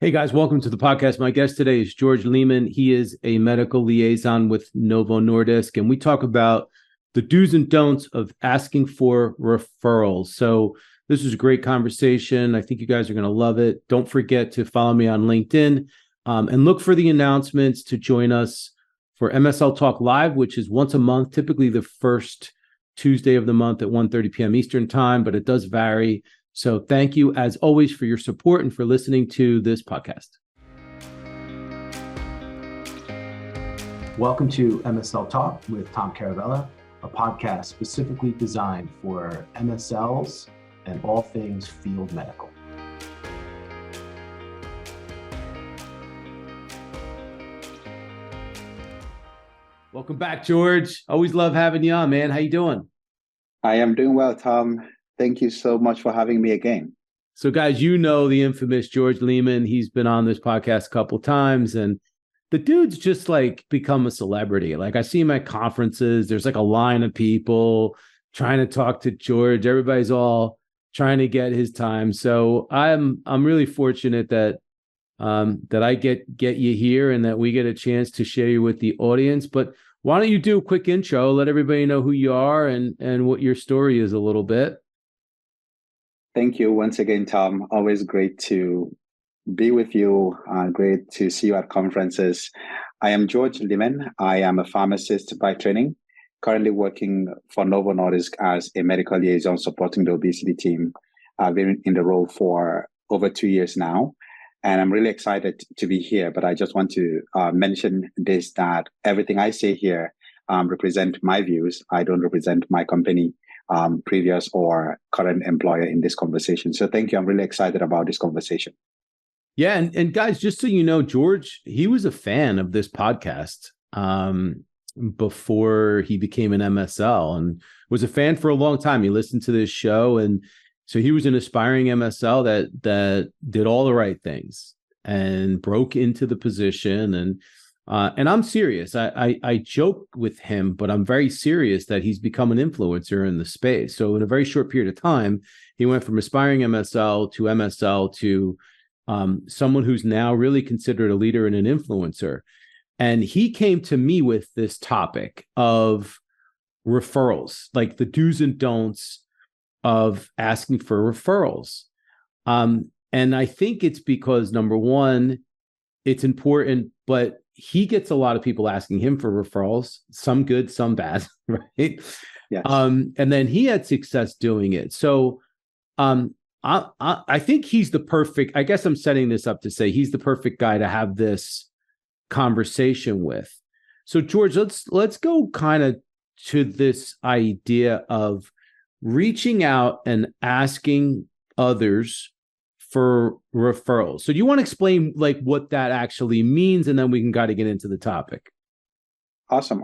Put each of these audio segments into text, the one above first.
Hey guys, welcome to the podcast. My guest today is George Lehman. He is a medical liaison with Novo Nordisk, and we talk about the do's and don'ts of asking for referrals. So this is a great conversation. I think you guys are going to love it. Don't forget to follow me on LinkedIn and look for the announcements to join us for MSL Talk Live, which is once a month, typically the first Tuesday of the month at 1:30 p.m. Eastern time, but it does vary. So thank you, as always, for your support and for listening to this podcast. Welcome to MSL Talk with Tom Caravella, a podcast specifically designed for MSLs and all things field medical. Welcome back, George. Always love having you on, man. How you doing? I am doing well, Tom. Thank you so much for having me again. So, guys, you know the infamous George Lehman. He's been on this podcast a couple times, and the dude's just like become a celebrity. Like I see him at conferences. There's like a line of people trying to talk to George. Everybody's all trying to get his time. So I'm really fortunate that I get you here and that we get a chance to share you with the audience. But why don't you do a quick intro? Let everybody know who you are and what your story is a little bit. Thank you once again, Tom. Always great to be with you. Great to see you at conferences. I am George Lehman. I am a pharmacist by training, currently working for Novo Nordisk as a medical liaison supporting the obesity team. I've been in the role for over 2 years now, and I'm really excited to be here. But I just want to mention this, that everything I say here represent my views. I don't represent my company, previous or current employer in this conversation. So thank you. I'm really excited about this conversation. Yeah. And guys, just so you know, George, he was a fan of this podcast before he became an MSL and was a fan for a long time. He listened to this show. And so he was an aspiring MSL that did all the right things and broke into the position. And I'm serious. I joke with him, but I'm very serious that he's become an influencer in the space. So in a very short period of time, he went from aspiring MSL to someone who's now really considered a leader and an influencer. And he came to me with this topic of referrals, like the do's and don'ts of asking for referrals. And I think it's because, number one, it's important, but he gets a lot of people asking him for referrals, some good, some bad, right? Yes. And then he had success doing it. So I think he's the perfect, I guess I'm setting this up to say he's the perfect guy to have this conversation with. So George, let's go kind of to this idea of reaching out and asking others for referrals. So do you want to explain like what that actually means, and then we can kind of get into the topic? Awesome.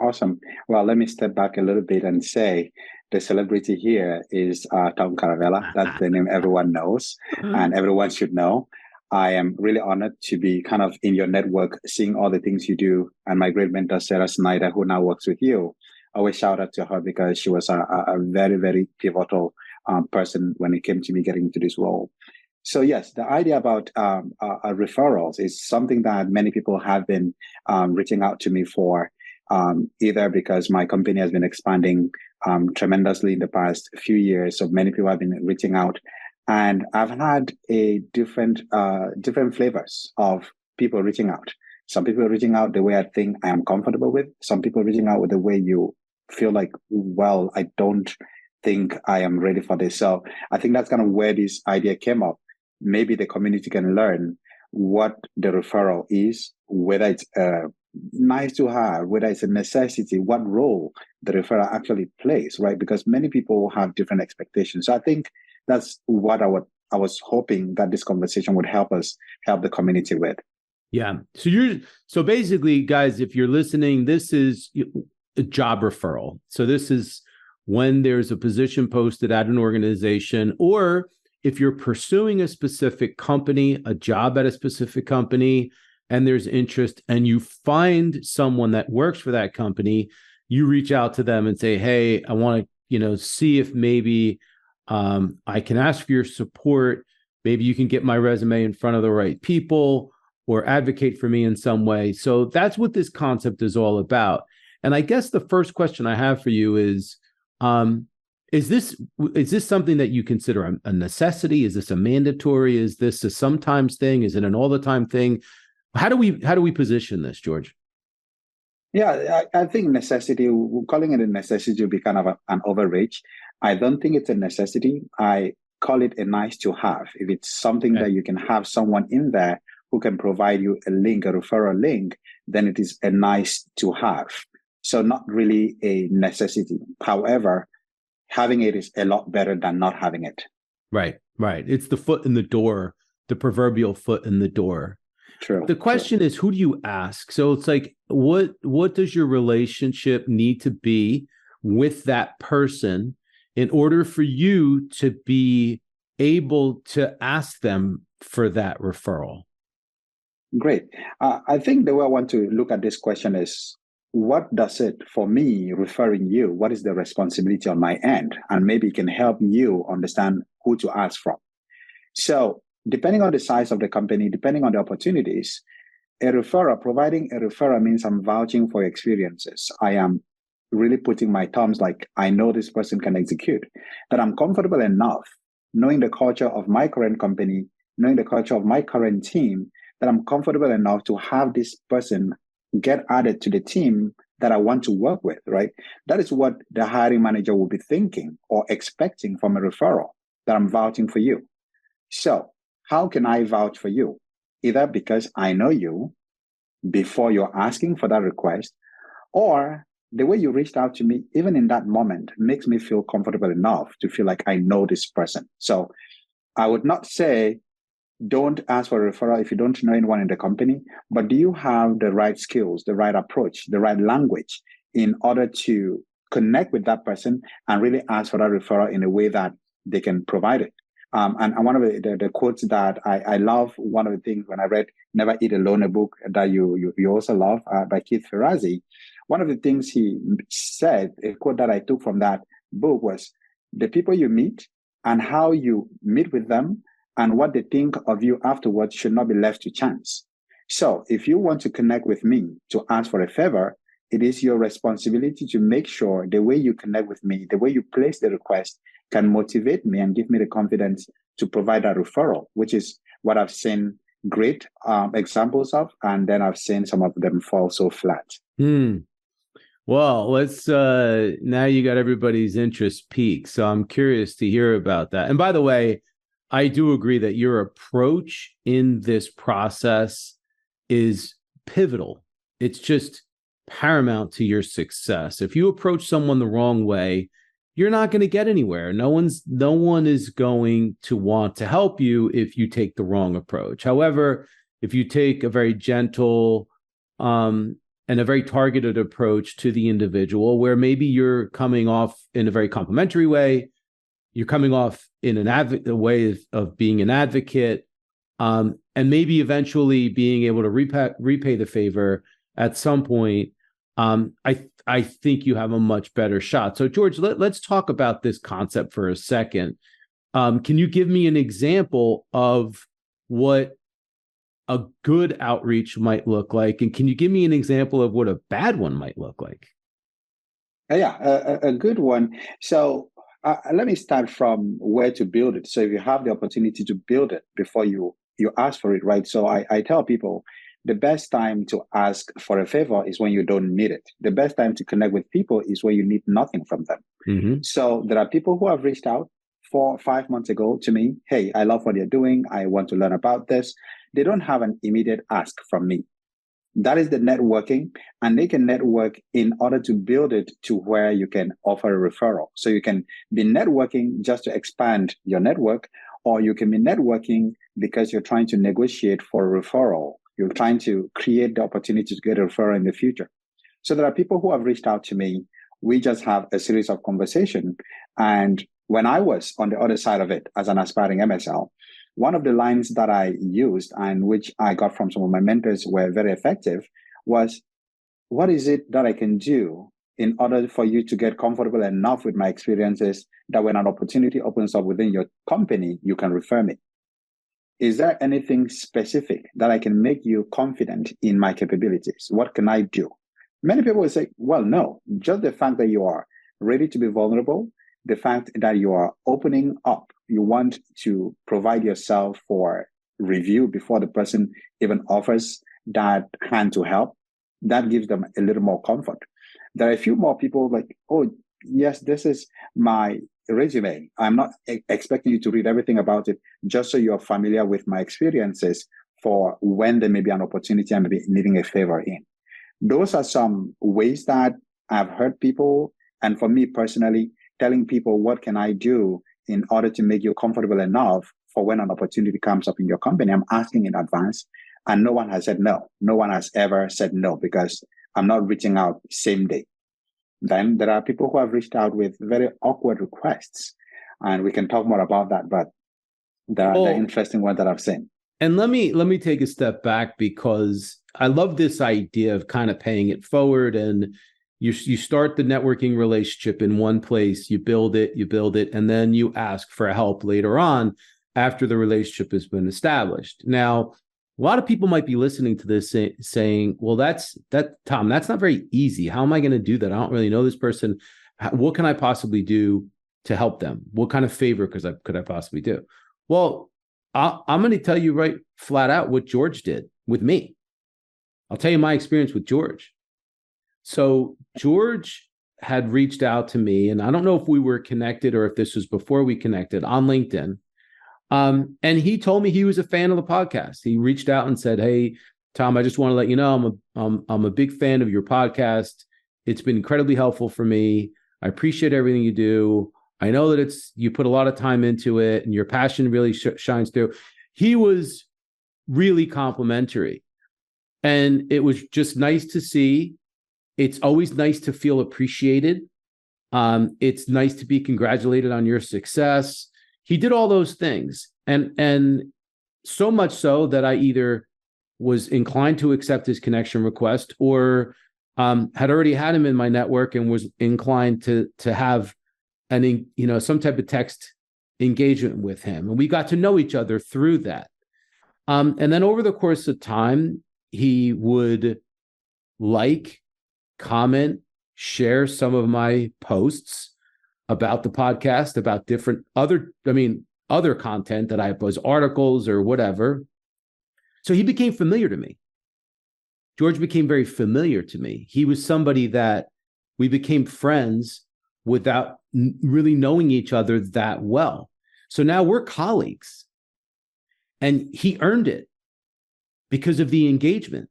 Well, let me step back a little bit and say the celebrity here is Tom Caravella. That's the name everyone knows and everyone should know. I am really honored to be kind of in your network, seeing all the things you do. And my great mentor, Sarah Snyder, who now works with you, always shout out to her because she was a very, very pivotal person when it came to me getting into this role. So yes, the idea about referrals is something that many people have been reaching out to me for, either because my company has been expanding tremendously in the past few years. So many people have been reaching out, and I've had a different flavors of people reaching out. Some people reaching out the way I think I am comfortable with. Some people reaching out with the way you feel like, well, I don't think I am ready for this. So I think that's kind of where this idea came up. Maybe the community can learn what the referral is, whether it's nice to have, whether it's a necessity, what role the referral actually plays, right? Because many people have different expectations. So I think that's what I was hoping that this conversation would help the community with. Yeah. So basically, guys, if you're listening, this is a job referral. So this is when there's a position posted at an organization, or if you're pursuing a specific company, a job at a specific company, and there's interest and you find someone that works for that company, you reach out to them and say, hey, I want to, see if maybe I can ask for your support Maybe you can get my resume in front of the right people or advocate for me in some way. So that's what this concept is all about. And I guess the first question I have for you um, is this something that you consider a necessity? Is this a mandatory? Is this a sometimes thing? Is it an all the time thing? How do we position this, George? Yeah, I think necessity, calling it a necessity would be kind of an overreach. I don't think it's a necessity. I call it a nice to have. If it's something Okay. that you can have someone in there who can provide you a link, a referral link, then it is a nice to have. So not really a necessity. However, having it is a lot better than not having it. Right, right. It's the foot in the door, the proverbial foot in the door. True, The true. question is, who do you ask? So it's like, what does your relationship need to be with that person in order for you to be able to ask them for that referral? Great. I think the way I want to look at this question is, what does it, for me, referring you, what is the responsibility on my end? And maybe it can help you understand who to ask from. So depending on the size of the company, depending on the opportunities, providing a referral means I'm vouching for experiences. I am really putting my thumbs like, I know this person can execute, that I'm comfortable enough knowing the culture of my current company, knowing the culture of my current team, that I'm comfortable enough to have this person get added to the team that I want to work with, right? That is what the hiring manager will be thinking or expecting from a referral, that I'm vouching for you. So how can I vouch for you? Either because I know you before you're asking for that request, or the way you reached out to me, even in that moment, makes me feel comfortable enough to feel like I know this person. So I would not say don't ask for a referral if you don't know anyone in the company, but do you have the right skills, the right approach, the right language in order to connect with that person and really ask for that referral in a way that they can provide it? And one of the quotes that I love, one of the things when I read Never Eat Alone, a book that you also love by Keith Ferrazzi, one of the things he said, a quote that I took from that book was, the people you meet and how you meet with them and what they think of you afterwards should not be left to chance. So if you want to connect with me to ask for a favor, it is your responsibility to make sure the way you connect with me, the way you place the request can motivate me and give me the confidence to provide that referral, which is what I've seen great examples of. And then I've seen some of them fall so flat. Well, let's now you got everybody's interest peaked. So I'm curious to hear about that. And by the way, I do agree that your approach in this process is pivotal. It's just paramount to your success. If you approach someone the wrong way, you're not going to get anywhere. No one is going to want to help you if you take the wrong approach. However, if you take a very gentle and a very targeted approach to the individual, where maybe you're coming off in a very complimentary way, you're coming off in a way of being an advocate, and maybe eventually being able to repay the favor at some point, I think you have a much better shot. So, George, let's talk about this concept for a second. Can you give me an example of what a good outreach might look like? And can you give me an example of what a bad one might look like? Yeah, a good one. So let me start from where to build it. So if you have the opportunity to build it before you ask for it, right? So I tell people the best time to ask for a favor is when you don't need it. The best time to connect with people is when you need nothing from them. Mm-hmm. So there are people who have reached out 4 or 5 months ago to me. Hey, I love what you're doing. I want to learn about this. They don't have an immediate ask from me. That is the networking, and they can network in order to build it to where you can offer a referral. So you can be networking just to expand your network, or you can be networking because you're trying to negotiate for a referral. You're trying to create the opportunity to get a referral in the future. So there are people who have reached out to me. We just have a series of conversation. And when I was on the other side of it as an aspiring MSL, one of the lines that I used and which I got from some of my mentors were very effective was, what is it that I can do in order for you to get comfortable enough with my experiences that when an opportunity opens up within your company, you can refer me? is there anything specific that I can make you confident in my capabilities? What can I do? Many people will say, well, no, just the fact that you are ready to be vulnerable, the fact that you are opening up, you want to provide yourself for review before the person even offers that hand to help, that gives them a little more comfort. There are a few more people like, oh, yes, this is my resume. I'm not expecting you to read everything about it, just so you're familiar with my experiences for when there may be an opportunity I may be needing a favor in. Those are some ways that I've heard people, and for me personally, telling people, what can I do in order to make you comfortable enough for when an opportunity comes up in your company? I'm asking in advance, and no one has said no. No one has ever said no, because I'm not reaching out same day. Then there are people who have reached out with very awkward requests, and we can talk more about that, but there are the interesting ones that I've seen. And let me take a step back, because I love this idea of kind of paying it forward, and you start the networking relationship in one place, you build it, and then you ask for help later on after the relationship has been established. Now, a lot of people might be listening to this saying, well, Tom, that's not very easy. How am I going to do that? I don't really know this person. What can I possibly do to help them? What kind of favor could I possibly do? Well, I'm going to tell you right flat out what George did with me. I'll tell you my experience with George. So George had reached out to me, and I don't know if we were connected or if this was before we connected, on LinkedIn. And he told me he was a fan of the podcast. He reached out and said, hey, Tom, I just want to let you know I'm a big fan of your podcast. It's been incredibly helpful for me. I appreciate everything you do. I know that you put a lot of time into it, and your passion really shines through. He was really complimentary, and it was just nice to see. It's always nice to feel appreciated. It's nice to be congratulated on your success. He did all those things, and so much so that I either was inclined to accept his connection request, or had already had him in my network and was inclined to have some type of text engagement with him. And we got to know each other through that. And then over the course of time, he would comment, share some of my posts about the podcast, about different other content that I was, articles or whatever. So he became familiar to me. George became very familiar to me. He was somebody that we became friends without really knowing each other that well. So now we're colleagues, and he earned it because of the engagement.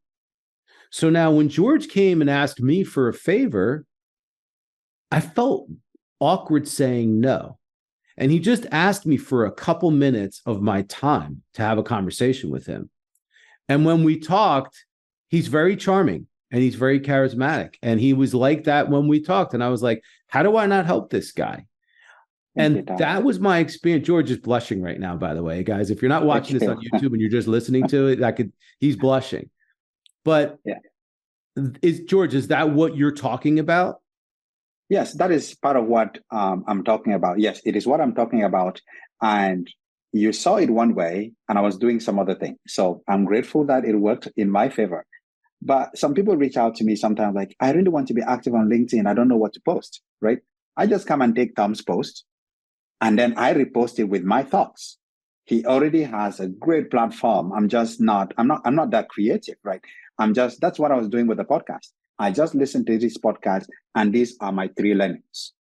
So now when George came and asked me for a favor, I felt awkward saying no. And he just asked me for a couple minutes of my time to have a conversation with him. And when we talked, he's very charming and he's very charismatic. And he was like that when we talked. And I was like, how do I not help this guy? And that was my experience. George is blushing right now, by the way, guys. If you're not watching this on YouTube and you're just listening to it, he's blushing. But George, is that what you're talking about? Yes, that is part of what I'm talking about. Yes, it is what I'm talking about. And you saw it one way, and I was doing some other thing. So I'm grateful that it worked in my favor. But some people reach out to me sometimes like, I really want to be active on LinkedIn. I don't know what to post, right? I just come and take Tom's post, and then I repost it with my thoughts. He already has a great platform. I'm not that creative, right? That's what I was doing with the podcast. I just listened to this podcast, and these are my 3 learnings.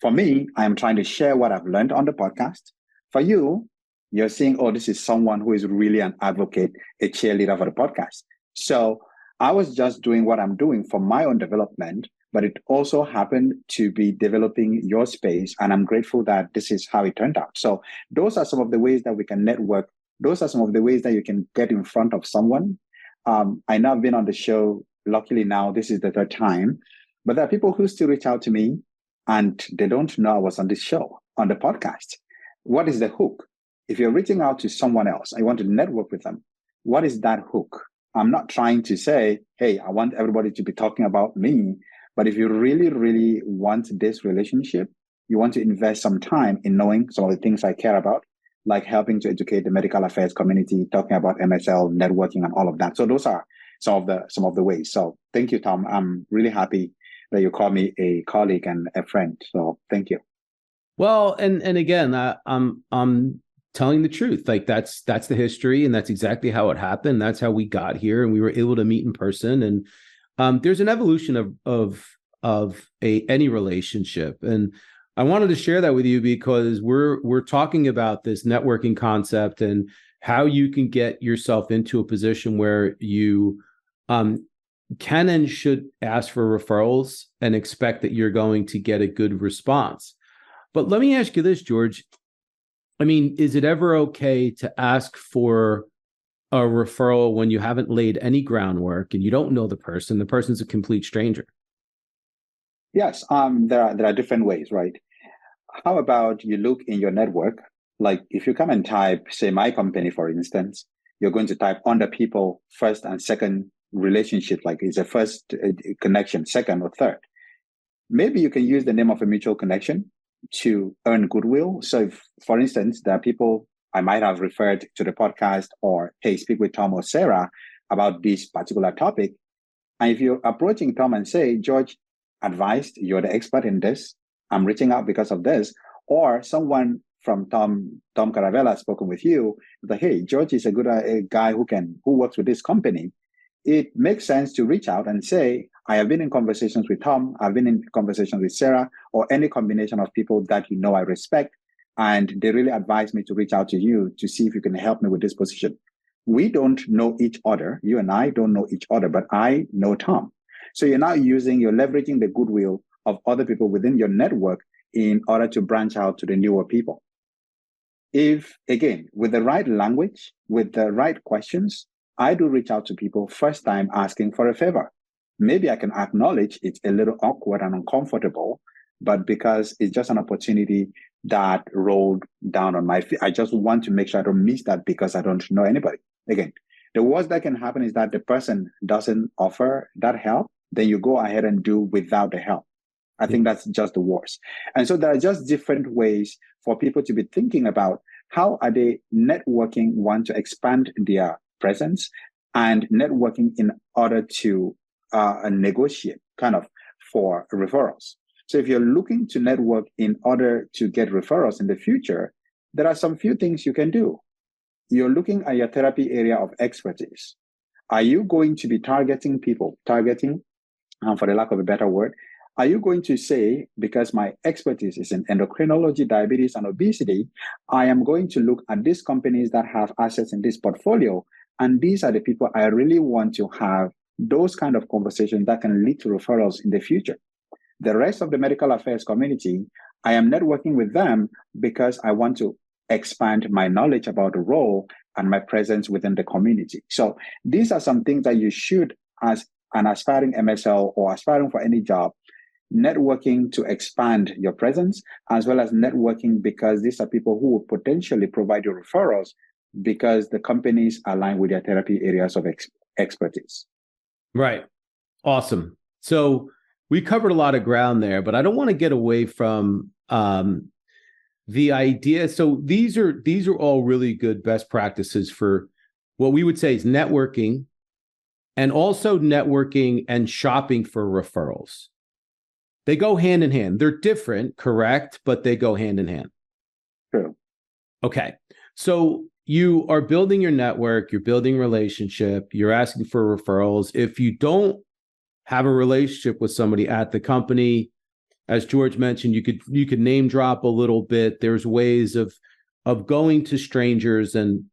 For me, I am trying to share what I've learned on the podcast. For you, you're seeing, oh, this is someone who is really an advocate, a cheerleader for the podcast. So I was just doing what I'm doing for my own development, but it also happened to be developing your space. And I'm grateful that this is how it turned out. So those are some of the ways that we can network. Those are some of the ways that you can get in front of someone. I know I've been on the show. Luckily now, this is the 3rd time, but there are people who still reach out to me and they don't know I was on this show, on the podcast. What is the hook? If you're reaching out to someone else, I want to network with them. What is that hook? I'm not trying to say, hey, I want everybody to be talking about me. But if you really, really want this relationship, you want to invest some time in knowing some of the things I care about. like helping to educate the medical affairs community, talking about MSL, networking, and all of that. So those are some of the ways. So thank you, Tom. I'm really happy that you call me a colleague and a friend. So thank you. Well, and again, I'm telling the truth. Like that's the history, and that's exactly how it happened. That's how we got here, and we were able to meet in person. And there's an evolution of any relationship, and I wanted to share that with you because we're talking about this networking concept and how you can get yourself into a position where you can and should ask for referrals and expect that you're going to get a good response. But let me ask you this, George. I mean, is it ever okay to ask for a referral when you haven't laid any groundwork and you don't know the person? The person's a complete stranger. Yes, there are different ways, right? How about you look in your network? Like if you come and type, say, my company, for instance, you're going to type under people, first and second relationship, like it's a first connection, second or third. Maybe you can use the name of a mutual connection to earn goodwill. So if, for instance, there are people I might have referred to the podcast or, hey, speak with Tom or Sarah about this particular topic. And if you're approaching Tom and say, George advised, you're the expert in this, I'm reaching out because of this, or someone from Tom Caravella has spoken with you, that, hey, George is a good guy who works with this company. It makes sense to reach out and say, I have been in conversations with Tom, I've been in conversations with Sarah, or any combination of people that you know I respect, and they really advised me to reach out to you to see if you can help me with this position. We don't know each other. You and I don't know each other, but I know Tom. So you're leveraging the goodwill of other people within your network in order to branch out to the newer people. If, again, with the right language, with the right questions, I do reach out to people first time asking for a favor. Maybe I can acknowledge it's a little awkward and uncomfortable, but because it's just an opportunity that rolled down on my feet, I just want to make sure I don't miss that because I don't know anybody. Again, the worst that can happen is that the person doesn't offer that help, then you go ahead and do without the help. I think that's just the worst. And so there are just different ways for people to be thinking about how are they networking, want to expand their presence, and networking in order to negotiate kind of for referrals. So if you're looking to network in order to get referrals in the future, there are some few things you can do. You're looking at your therapy area of expertise. Are you going to be targeting, for the lack of a better word, are you going to say, because my expertise is in endocrinology, diabetes, and obesity, I am going to look at these companies that have assets in this portfolio, and these are the people I really want to have those kind of conversations that can lead to referrals in the future. The rest of the medical affairs community, I am networking with them because I want to expand my knowledge about the role and my presence within the community. So these are some things that you should, as an aspiring MSL or aspiring for any job, networking to expand your presence, as well as networking because these are people who will potentially provide you referrals because the companies align with their therapy areas of expertise. Right. Awesome. So we covered a lot of ground there, but I don't want to get away from the idea. So these are all really good best practices for what we would say is networking, and also networking and shopping for referrals. They go hand in hand. They're different, correct? But they go hand in hand. True. Okay. So you are building your network, you're building relationship, you're asking for referrals. If you don't have a relationship with somebody at the company, as George mentioned, you could name drop a little bit. There's ways of going to strangers and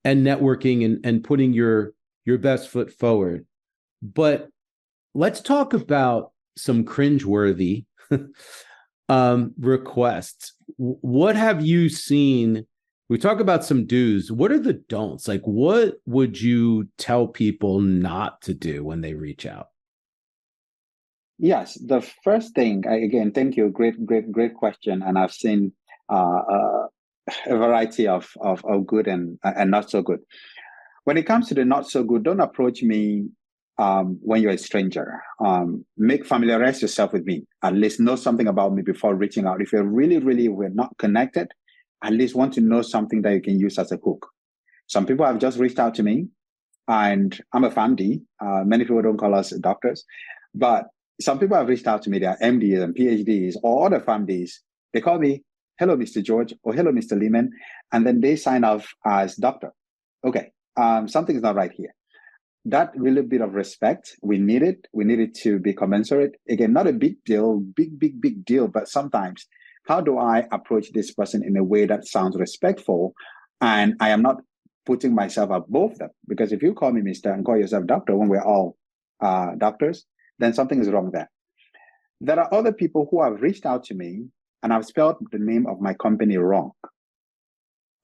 networking and putting your best foot forward. But let's talk about some cringeworthy requests. What have you seen? We talk about some do's. What are the don'ts? Like, what would you tell people not to do when they reach out? Yes, the first thing, again, thank you. Great question. And I've seen a variety of good and not so good. When it comes to the not so good, don't approach me when you're a stranger. Familiarize yourself with me. At least know something about me before reaching out. If you're really, we're not connected, at least want to know something that you can use as a hook. Some people have just reached out to me, and I'm a PharmD. Many people don't call us doctors, but some people have reached out to me. They are MDs and PhDs or other PharmDs. They call me, hello, Mr. George, or hello, Mr. Lehman, and then they sign off as doctor. Okay, something is not right here. That really bit of respect, we need it. We need it to be commensurate. Again, not a big deal, big deal, but sometimes, how do I approach this person in a way that sounds respectful, and I am not putting myself above them? Because if you call me Mr. and call yourself doctor when we're all doctors, then something is wrong there. There are other people who have reached out to me and I've spelled the name of my company wrong.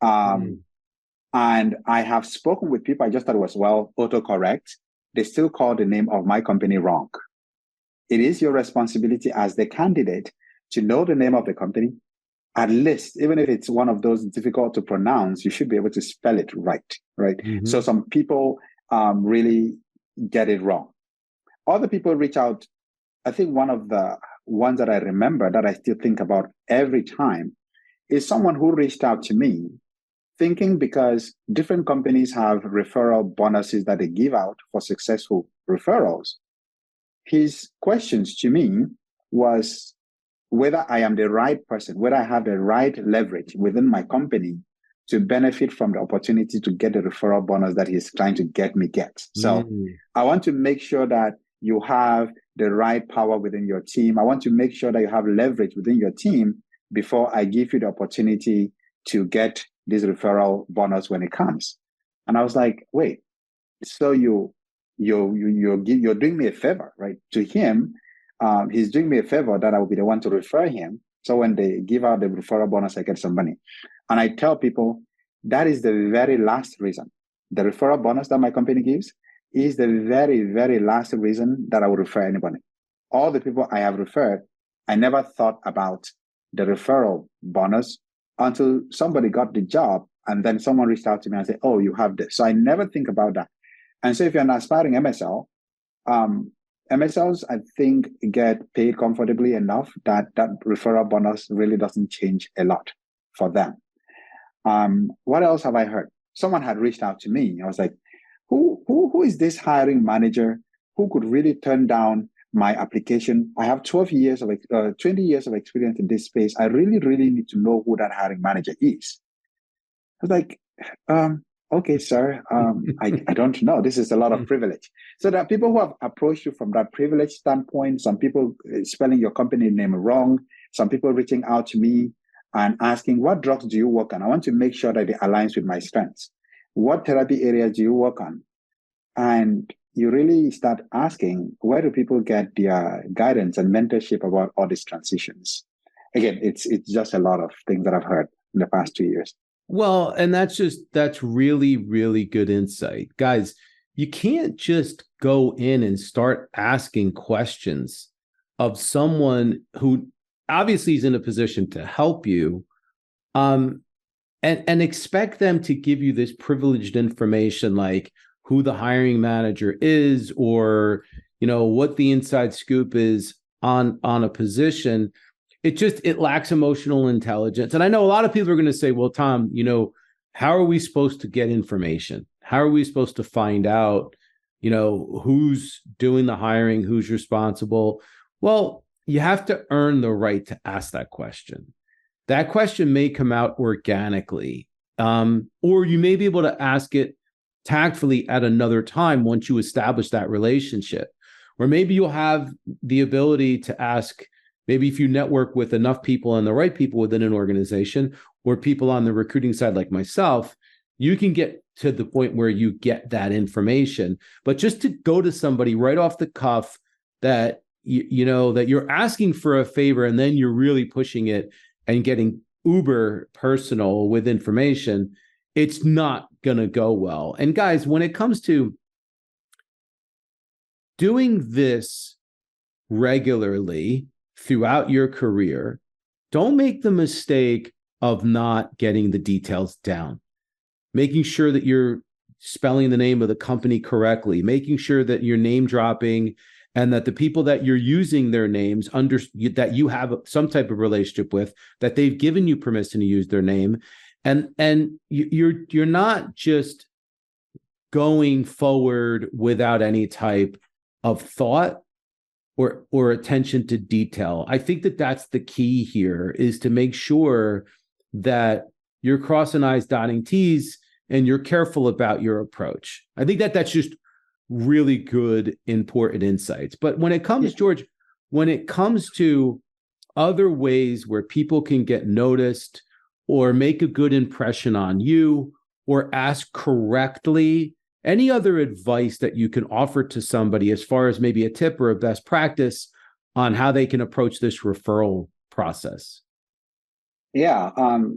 And I have spoken with people, I just thought it was, well, autocorrect. They still call the name of my company wrong. It is your responsibility as the candidate to know the name of the company. At least, even if it's one of those difficult to pronounce, you should be able to spell it right? Mm-hmm. So some people really get it wrong. Other people reach out. I think one of the ones that I remember that I still think about every time is someone who reached out to me thinking because different companies have referral bonuses that they give out for successful referrals. His questions to me was whether I am the right person, whether I have the right leverage within my company to benefit from the opportunity to get the referral bonus that he's trying to get me get. So I want to make sure that you have the right power within your team. I want to make sure that you have leverage within your team before I give you the opportunity to get this referral bonus when it comes. And I was like, wait, so you're doing me a favor, right? To him, he's doing me a favor that I will be the one to refer him. So when they give out the referral bonus, I get some money. And I tell people that is the very last reason. The referral bonus that my company gives is the very, very last reason that I would refer anybody. All the people I have referred, I never thought about the referral bonus until somebody got the job and then someone reached out to me and said, oh, you have this. So I never think about that. And so if you're an aspiring MSL, MSLs, I think, get paid comfortably enough that that referral bonus really doesn't change a lot for them. What else have I heard? Someone had reached out to me. I was like, who is this hiring manager who could really turn down my application? I have 20 years of experience in this space. I really, really need to know who that hiring manager is. I was like, okay, sir, I don't know. This is a lot of privilege. So there are people who have approached you from that privilege standpoint, some people spelling your company name wrong, some people reaching out to me and asking, what drugs do you work on? I want to make sure that it aligns with my strengths. What therapy areas do you work on? And you really start asking, where do people get their guidance and mentorship about all these transitions? Again, it's just a lot of things that I've heard in the past 2 years. Well, and that's really, really good insight. Guys, you can't just go in and start asking questions of someone who obviously is in a position to help you, and expect them to give you this privileged information like who the hiring manager is, or, you know, what the inside scoop is on a position. It lacks emotional intelligence. And I know a lot of people are going to say, well, Tom, you know, how are we supposed to get information? How are we supposed to find out, you know, who's doing the hiring, who's responsible? Well, you have to earn the right to ask that question. That question may come out organically, or you may be able to ask it tactfully at another time once you establish that relationship. Or maybe you'll have the ability to ask, maybe if you network with enough people and the right people within an organization, or people on the recruiting side like myself, you can get to the point where you get that information. But just to go to somebody right off the cuff that you know that you're asking for a favor and then you're really pushing it and getting uber personal with information, it's not going to go well. And guys, when it comes to doing this regularly throughout your career, don't make the mistake of not getting the details down. Making sure that you're spelling the name of the company correctly, making sure that you're name dropping and that the people that you're using their names that you have some type of relationship with, that they've given you permission to use their name, and you're not just going forward without any type of thought or attention to detail. I think that that's the key here, is to make sure that you're crossing I's, dotting T's, and you're careful about your approach. I think that that's just really good, important insights. But when it comes, George, when it comes to other ways where people can get noticed or make a good impression on you or ask correctly, any other advice that you can offer to somebody as far as maybe a tip or a best practice on how they can approach this referral process? Yeah,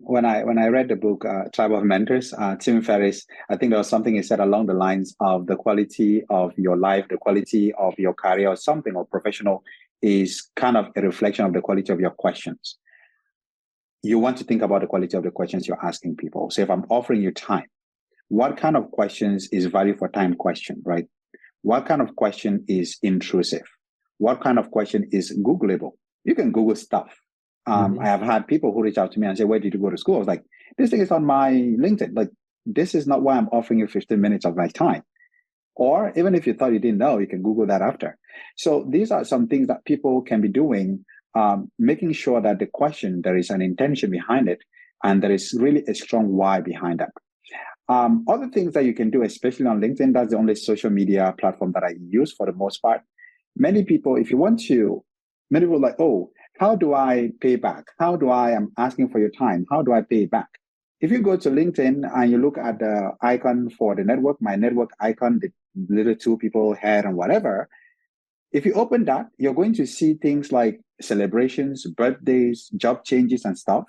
when I read the book Tribe of Mentors, Tim Ferriss, I think there was something he said along the lines of the quality of your life, the quality of your career, or something, or professional, is kind of a reflection of the quality of your questions. You want to think about the quality of the questions you're asking people. So if I'm offering you time, what kind of questions is value for time question, right? What kind of question is intrusive? What kind of question is Googleable? You can Google stuff. I have had people who reach out to me and say, where did you go to school? I was like, this thing is on my LinkedIn. Like, this is not why I'm offering you 15 minutes of my time. Or even if you thought you didn't know, you can Google that after. So these are some things that people can be doing, making sure that the question, there is an intention behind it, and there is really a strong why behind that. Other things that you can do, especially on LinkedIn, that's the only social media platform that I use for the most part. Many people, if you want to, many people are like, oh, how do I pay back? I'm asking for your time. How do I pay back? If you go to LinkedIn and you look at the icon for the network, my network icon, the little two people, head and whatever, if you open that, you're going to see things like celebrations, birthdays, job changes and stuff.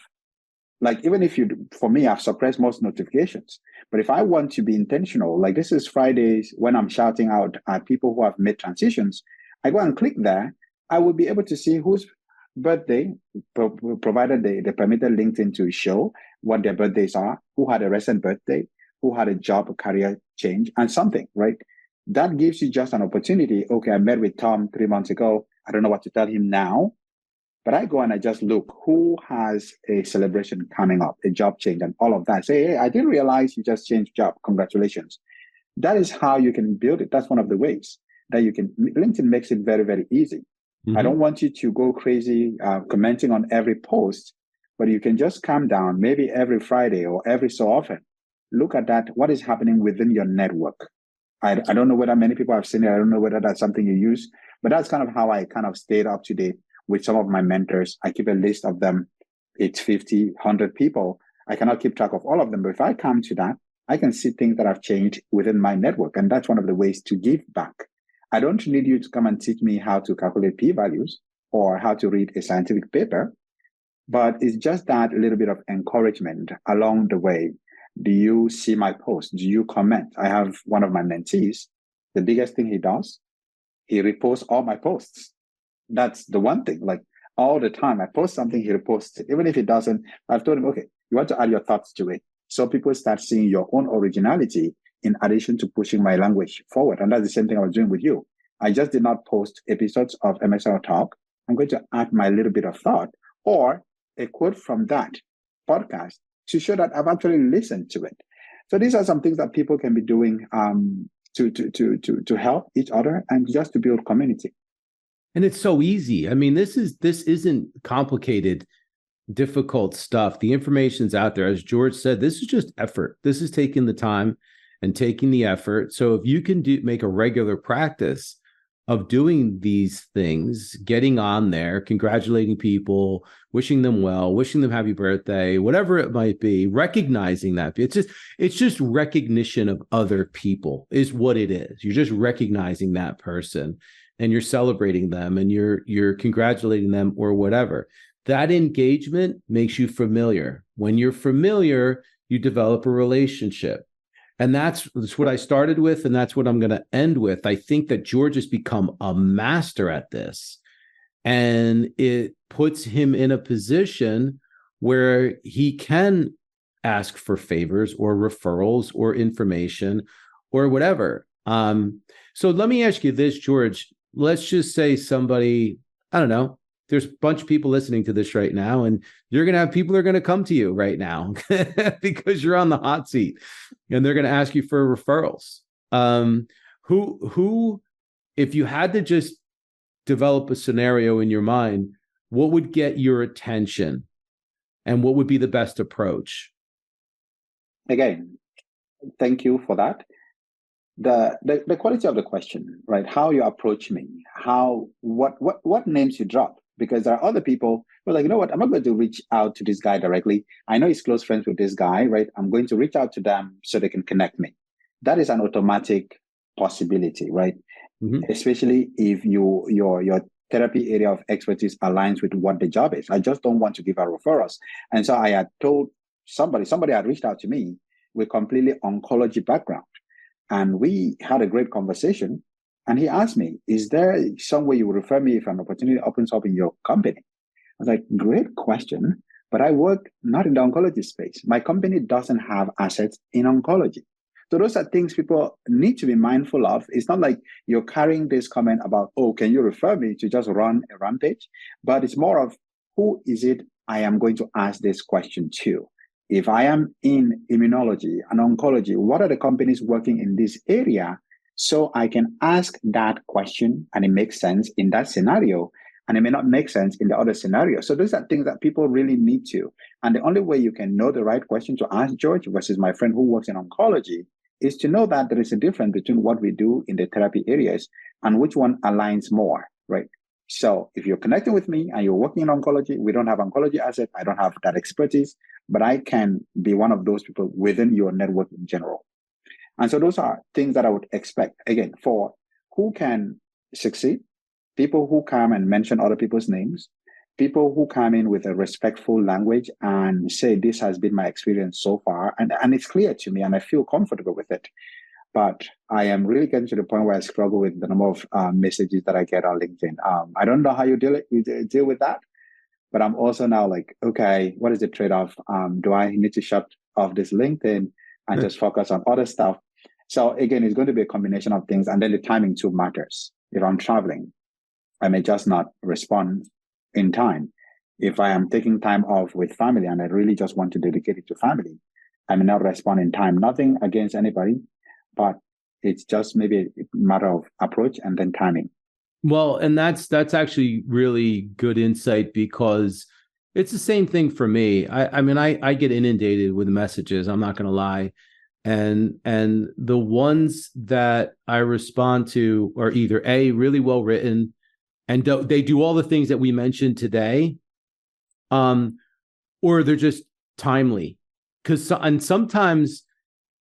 Like, even if for me, I've suppressed most notifications. But if I want to be intentional, like this is Fridays when I'm shouting out at people who have made transitions, I go and click there. I will be able to see whose birthday, provided they permitted LinkedIn to show what their birthdays are, who had a recent birthday, who had a job, career change, and something, right? That gives you just an opportunity. Okay, I met with Tom 3 months ago. I don't know what to tell him now, but I go and I just look who has a celebration coming up, a job change, and all of that. Say, hey, I didn't realize you just changed job. Congratulations. That is how you can build it. That's one of the ways that you can. LinkedIn makes it very, very easy. I don't want you to go crazy commenting on every post, but you can just calm down, maybe every Friday or every so often. Look at that. What is happening within your network? I don't know whether many people have seen it. I don't know whether that's something you use, but that's kind of how I kind of stayed up to date with some of my mentors. I keep a list of them. It's 50, 100 people. I cannot keep track of all of them, but if I come to that, I can see things that have changed within my network. And that's one of the ways to give back. I don't need you to come and teach me how to calculate p-values or how to read a scientific paper, but it's just that little bit of encouragement along the way. Do you see my post? Do you comment? I have one of my mentees. The biggest thing he does, he reposts all my posts. That's the one thing. Like, all the time, I post something, he reposts it. Even if he doesn't, I've told him, okay, you want to add your thoughts to it. So people start seeing your own originality in addition to pushing my language forward. And that's the same thing I was doing with you. I just did not post episodes of MSL Talk. I'm going to add my little bit of thought or a quote from that podcast to show that I've actually listened to it. So these are some things that people can be doing to help each other and just to build community. And it's so easy. I mean, this isn't complicated, difficult stuff. The information's out there. As George said, this is just effort. This is taking the time and taking the effort. So if you can make a regular practice of doing these things, getting on there, congratulating people, wishing them well, wishing them happy birthday, whatever it might be, recognizing that. It's just recognition of other people is what it is. You're just recognizing that person and you're celebrating them and you're congratulating them or whatever. That engagement makes you familiar. When you're familiar, you develop a relationship. And that's what I started with, and that's what I'm going to end with. I think that George has become a master at this, and it puts him in a position where he can ask for favors or referrals or information or whatever. So let me ask you this, George. let's just say somebody, I don't know, there's a bunch of people listening to this right now, and you're going to have people that are going to come to you right now because you're on the hot seat, and they're going to ask you for referrals. Who, if you had to just develop a scenario in your mind, what would get your attention and what would be the best approach? Again, thank you for that. The quality of the question, right? How you approach me, what names you drop, because there are other people who are like, you know what, I'm not going to reach out to this guy directly. I know he's close friends with this guy, right? I'm going to reach out to them so they can connect me. That is an automatic possibility, right? Mm-hmm. Especially if your therapy area of expertise aligns with what the job is. I just don't want to give out referrals. And so I had told somebody had reached out to me with completely oncology background. And we had a great conversation. And he asked me, is there some way you would refer me if an opportunity opens up in your company? I was like, great question. But I work not in the oncology space. My company doesn't have assets in oncology. So those are things people need to be mindful of. It's not like you're carrying this comment about, oh, can you refer me, to just run a rampage? But it's more of, who is it I am going to ask this question to? If I am in immunology and oncology, what are the companies working in this area? So I can ask that question and it makes sense in that scenario. And it may not make sense in the other scenario. So those are things that people really need to. And the only way you can know the right question to ask George versus my friend who works in oncology is to know that there is a difference between what we do in the therapy areas and which one aligns more, right? So if you're connecting with me and you're working in oncology, we don't have oncology assets. I don't have that expertise, but I can be one of those people within your network in general. And so those are things that I would expect. Again, for who can succeed, people who come and mention other people's names, people who come in with a respectful language and say, this has been my experience so far. And it's clear to me and I feel comfortable with it. But I am really getting to the point where I struggle with the number of messages that I get on LinkedIn. I don't know how you deal with that, but I'm also now like, okay, what is the trade-off? Do I need to shut off this LinkedIn and just focus on other stuff? So again, it's going to be a combination of things. And then the timing too matters. If I'm traveling, I may just not respond in time. If I am taking time off with family and I really just want to dedicate it to family, I may not respond in time. Nothing against anybody, but it's just maybe a matter of approach and then timing. Well, and that's actually really good insight, because it's the same thing for me. I mean, I get inundated with messages, I'm not going to lie. And the ones that I respond to are either A, really well written, and they do all the things that we mentioned today, or they're just timely. And sometimes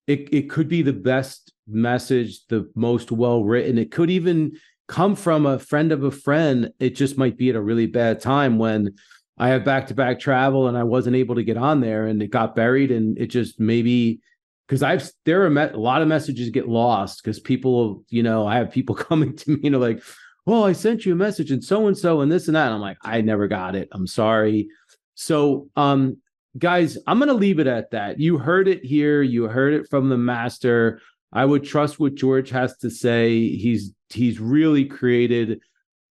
it could be the best message, the most well written. It could even come from a friend of a friend. It just might be at a really bad time when I have back-to-back travel and I wasn't able to get on there and it got buried, and it just maybe because there are a lot of messages get lost because people, I have people coming to me, like, oh, I sent you a message and so and this and that. And I'm like, I never got it. I'm sorry. So, guys, I'm going to leave it at that. You heard it here. You heard it from the master. I would trust what George has to say. He's really created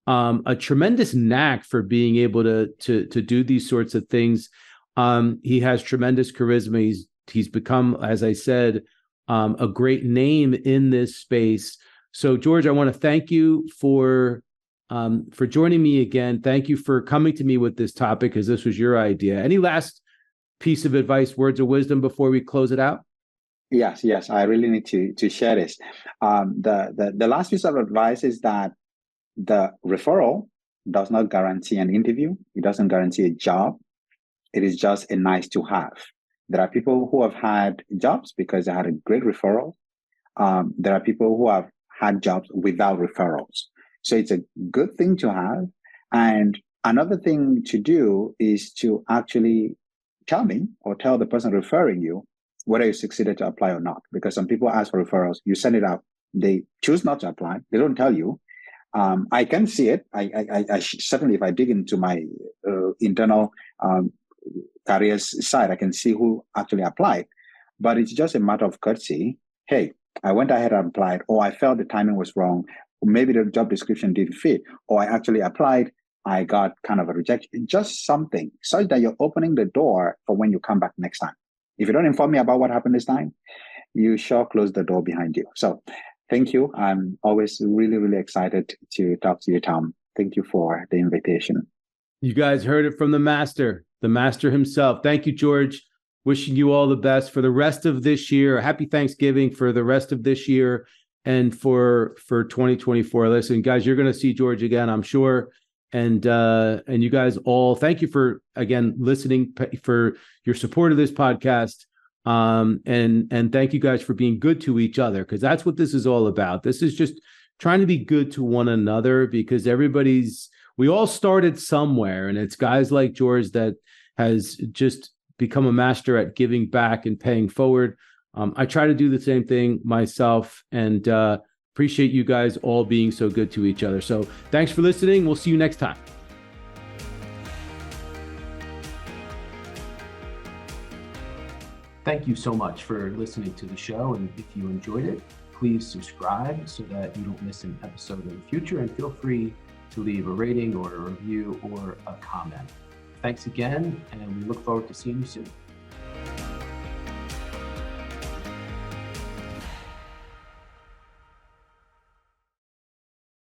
a tremendous knack for being able to do these sorts of things. He has tremendous charisma. He's become, as I said, a great name in this space. So, George, I want to thank you for joining me again. Thank you for coming to me with this topic, because this was your idea. Any last piece of advice, words of wisdom before we close it out? Yes. I really need to share this. The last piece of advice is that the referral does not guarantee an interview. It doesn't guarantee a job. It is just a nice to have. There are people who have had jobs because they had a great referral. There are people who have had jobs without referrals. So it's a good thing to have. And another thing to do is to actually tell me or tell the person referring you whether you succeeded to apply or not. Because some people ask for referrals, you send it out, they choose not to apply, they don't tell you. I can see it. I certainly, if I dig into my internal careers side, I can see who actually applied. But it's just a matter of courtesy. Hey, I went ahead and applied, or I felt the timing was wrong. or maybe the job description didn't fit, or I actually applied, I got kind of a rejection. Just something such that you're opening the door for when you come back next time. If you don't inform me about what happened this time, you sure close the door behind you. So thank you. I'm always really, really excited to talk to you, Tom. Thank you for the invitation. You guys heard it from the master himself. Thank you, George. Wishing you all the best for the rest of this year. Happy Thanksgiving for the rest of this year and for 2024. Listen, guys, you're going to see George again, I'm sure. And you guys all, thank you for, again, listening, for your support of this podcast. And thank you guys for being good to each other, because that's what this is all about. This is just trying to be good to one another, because we all started somewhere, and it's guys like George that has just become a master at giving back and paying forward. I try to do the same thing myself, and appreciate you guys all being so good to each other. So thanks for listening. We'll see you next time. Thank you so much for listening to the show. And if you enjoyed it, please subscribe so that you don't miss an episode in the future. And feel free to leave a rating or a review or a comment. Thanks again, and we look forward to seeing you soon.